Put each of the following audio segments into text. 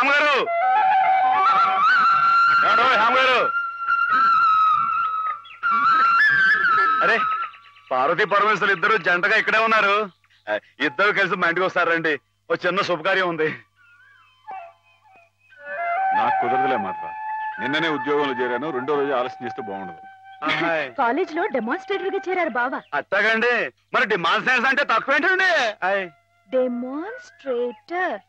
హేమ గారు హేమ గారు అరే పార్వతీ పరమేశ్వరు ఇద్దరు జంటగా ఇక్కడే ఉన్నారు. ఇద్దరు కలిసి మా ఇంటికి వస్తారండి. ఓ చిన్న శుభకార్యం ఉంది. నాకు కుదరదులే మాత్రం. నిన్ననే ఉద్యోగంలో చేరాను. రెండో రోజు ఆలస్యం చేస్తే బాగుండదు. కాలేజ్ లో డెమాన్స్ట్రేటర్ గా చేరారు బావా. అట్టగండి. మరి డిమాన్స్ట్రేషన్ అంటే తక్కువ ఏంటండి? డెమాన్స్ట్రేటర్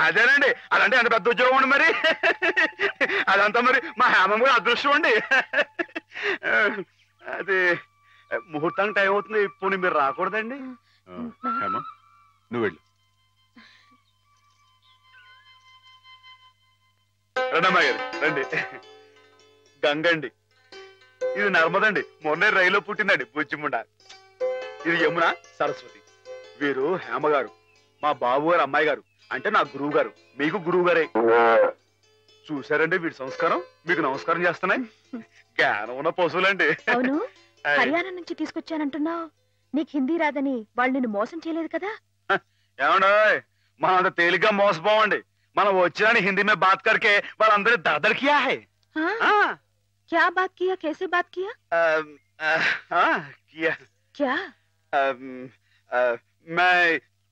అదేనండి. అదంటే అంత పెద్ద ఉద్యోగం అండి. మరి అదంతా మరి మా హేమం కూడా అదృష్టం అండి. అది ముహూర్తానికి టైం అవుతుంది. ఇప్పుడు మీరు రాకూడదండి. హేమ నువ్వు వెళ్ళు. రండమ్మా గారు రండి. గంగండి. ఇది నర్మదండి. మొన్నే రైల్లో పుట్టిందండి బుజ్జిముండ. ఇది యమున, సరస్వతి. వీరు హేమ గారు, మా బాబు గారు అమ్మాయి గారు. అంటే నా గురువు గారు. మీకు గురువు గారే. చూసారండి వీడి సంస్కారం. మీకు నమస్కారం చేస్తున్నాయి. జ్ఞానం ఉన్న పశువులండి. అవును, హర్యానా నుంచి తీసుకొచ్చానంటున్నావు. నీకు హిందీ రాదని వాళ్ళు నిన్ను మోసం చేయలేదు కదా? ఏమండో మనం అంత తేలిగ్గా మోసపోవండి. మనం వచ్చిన హిందీ మే బాత్ కర్కే వాళ్ళందరూ దర్దర్ కియా హై. क्या बात किया? कैसे बात किया? किया क्या? मैं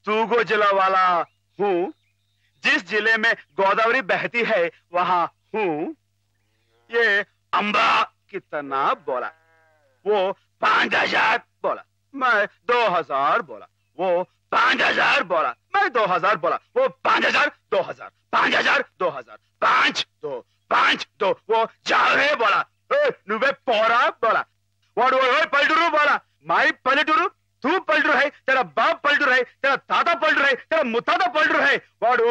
तूगो जिला वाला हूँ. जिस जिले में गोदावरी बहती है वहाँ हूँ. ये अम्बा कितना बोला. वो 5000 बोला. मैं 2000 बोला. वो 5000 बोला. मैं 2000 बोला. वो 5000 2000 5000 2000 5 2 5 2. वो जावे बोला. నువ్వే పోరా బోలా. వాడు పల్లెటూరు బోలా. మై పల్లెటూరు తూ పల్లెటూరు హై. తెరా బాప్ పల్లెటూరు హై. తెరా తాత పల్లెటూరు హై. తెరా ముత్తాత పల్లెటూరు హై. వాడు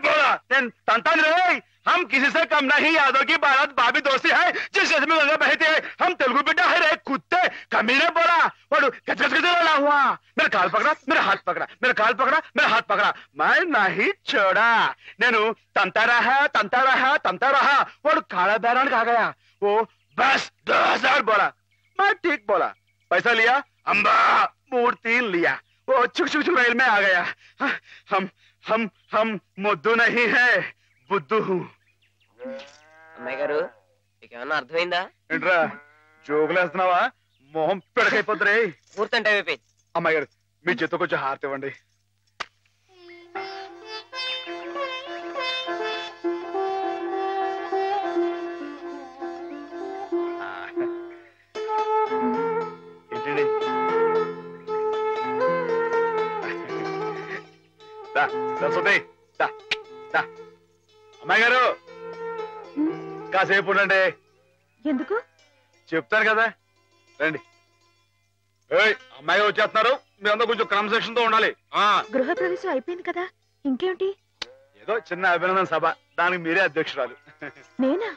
బోలా. నేను తంతాను రే. हम किसी से कम नहीं. यादव की बारात भाभी दोस्ती है. जिस देश में गंगा बहती है हम तेलुगु बिड्डा है रे कुत्ते कमीने बोला. वाडू गजगज लड़ा हुआ. मेरा काल पकड़ा, मेरा हाथ पकड़ा, मेरा काल पकड़ा, मेरा हाथ पकड़ा. मैं नहीं छोड़ा. నేను తంతా रहा. वाडू काला बैरान आ गया. वो बस 2000 बोला. मैं ठीक बोला. पैसा लिया. अम्बा मूर्ति लिया. वो चुक चुक चुक रेल में आ गया. हम मुद्दू नहीं है బుద్ధు. అమ్మాయి గారు మీకేమన్నా అర్థమైందా? ఏంట్రా జోకులేస్తున్నావా? మొహం పెడకైపోతురే. పూర్తంటే అయిపోయింది. అమ్మాయి గారు మీ చేత కొంచెం హారతి ఇవ్వండి. ఏంటండి సరస్వతి అమ్మాయి గారు కాసేపు ఉండండి. ఎందుకు? చెప్తాను కదా రండి. అమ్మాయి గారు వచ్చేస్తున్నారు. మీరందరూ కొంచెం క్రమశిక్షణతో ఉండాలి. గృహ ప్రవేశం అయిపోయింది కదా, ఇంకేమిటి? ఏదో చిన్న అభినందన సభ. దానికి మీరే అధ్యక్షురాలు. నేనా?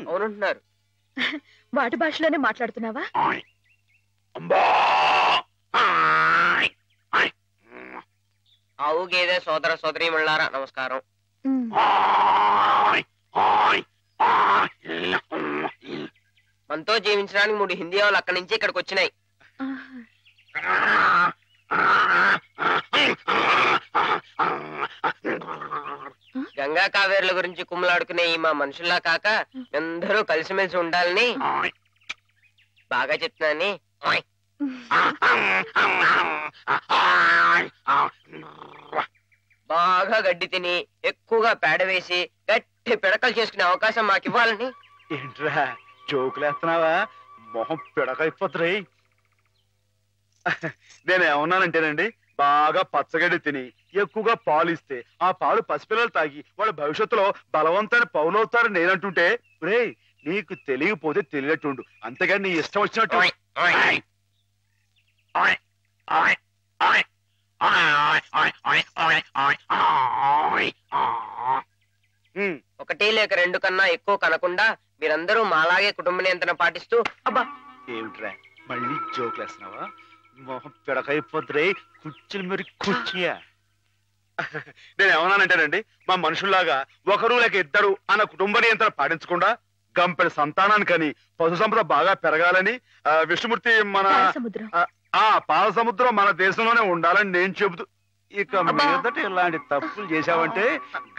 అవునంటున్నారు. వాటి భాషలోనే మాట్లాడుతున్నావా? ఆవు గేదె సోదర సోదరి మళ్ళారా నమస్కారం. మనతో జీవించడానికి 3 హిందీ వాళ్ళు అక్కడి నుంచి ఇక్కడికి వచ్చినాయి. గంగా కావేరుల గురించి కుమ్మలాడుకునే ఈ మా మనుషుల్లా కాక అందరూ కలిసిమెలిసి ఉండాలని బాగా చెప్తున్నాని. బాగా గడ్డి తిని ఎక్కువగా పేడ వేసి గట్టి పిడకలు చేసుకునే అవకాశం మాకు ఇవ్వాలని. ఏంట్రా జోకులేస్తున్నావా? మొహం పిడకైపోతురే. నేనేమన్నానంటేనండి, బాగా పచ్చగడ్డి తిని ఎక్కువగా పాలు ఇస్తే ఆ పాలు పసిపిల్లలు తాగి వాళ్ళ భవిష్యత్తులో బలవంతమైన పౌలవుతారు నేనంటుంటే, రే నీకు తెలియకపోతే తెలియట్టుండు, అంతేగాని నీ ఇష్టం వచ్చినట్టు. ఒకటి లేక 2 కన్నా ఎక్కువ కనకుండా మీరందరూ మాలాగే కుటుంబ నియంత్రణ పాటిస్తూ. అబ్బా ఏమిట్రా మళ్ళీ జోకులేస్తున్నావా? మొహం పిడకైపోతురే. కుర్చీలు మరి కుర్చీయా? నేను ఏమన్నానంటేనండి, మా మనుషుల్లాగా ఒకరు లేక ఇద్దరు అన్న కుటుంబ నియంత్రణ పాటించకుండా గంపెడి సంతానానికని పశు సంపద బాగా పెరగాలని విష్ణుమూర్తి మన ఆ పాల సముద్రం మన దేశంలోనే ఉండాలని నేను చెబుతూ ఇక మీదట ఇలాంటి తప్పులు చేశావంటే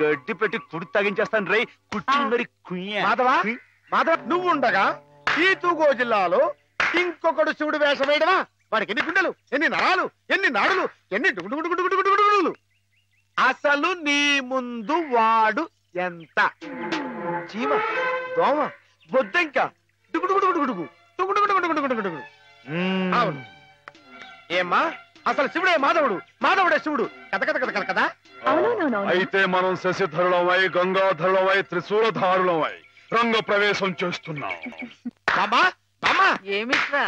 గడ్డి పెట్టి కుడి తగించేస్తాను రై కుర్చీ మరి మాధవ నువ్వు ఉండగా ఈ తూగో జిల్లాలో ఇంకొకడు శివుడు వేషం వేయడమా? వాడికి ఎన్ని గుండెలు, ఎన్ని నరాలు, ఎన్ని నాడులు, ఎన్ని డుగుడుగుడుగుడుగుడుగుడుగుడుగులు. అసలు నీ ముందు వాడు ఎంత? చీమ, దోమ, బొద్దంక, డుగుడుగుడుగుడుగుడుగు, డుగుడుగుడుగుడుగుడుగుడుగు. అవును. ఏమ్మా, అసలు శివుడే మాధవుడు, మాధవుడే శివుడు. కథ కథ కథ కదా. అవునవునవును. అయితే మనం శశిధరులమై గంగాధరులమై త్రిశూలధారులమై రంగ ప్రవేశం చేస్తున్నాం. బామ్మా, బామ్మా, ఏమిట్రా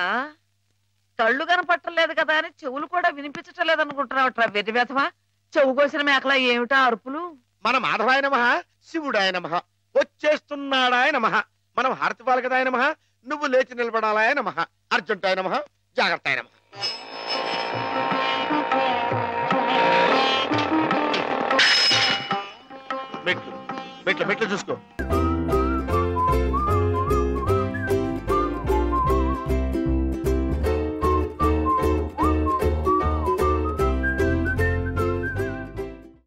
కళ్ళు కనపట్టలేదు కదా అని చెవులు కూడా వినిపించటం లేదనుకుంటున్నావుట్రా వెతివేతమా? చెవు కోసిన మేకలా ఏమిటా అరుపులు? మన మాధవాయ నమః, శివుడాయ నమః, వచ్చేస్తున్నాడాయ నమః, మనం హారతి పాలకదాయ నమః, నువ్వు లేచి నిలబడాలాయ నమః, అర్జుంటాయ నమః, జాగ్రత్తాయ నమః. మెట్లు మెట్లు మెట్లు చూసుకో.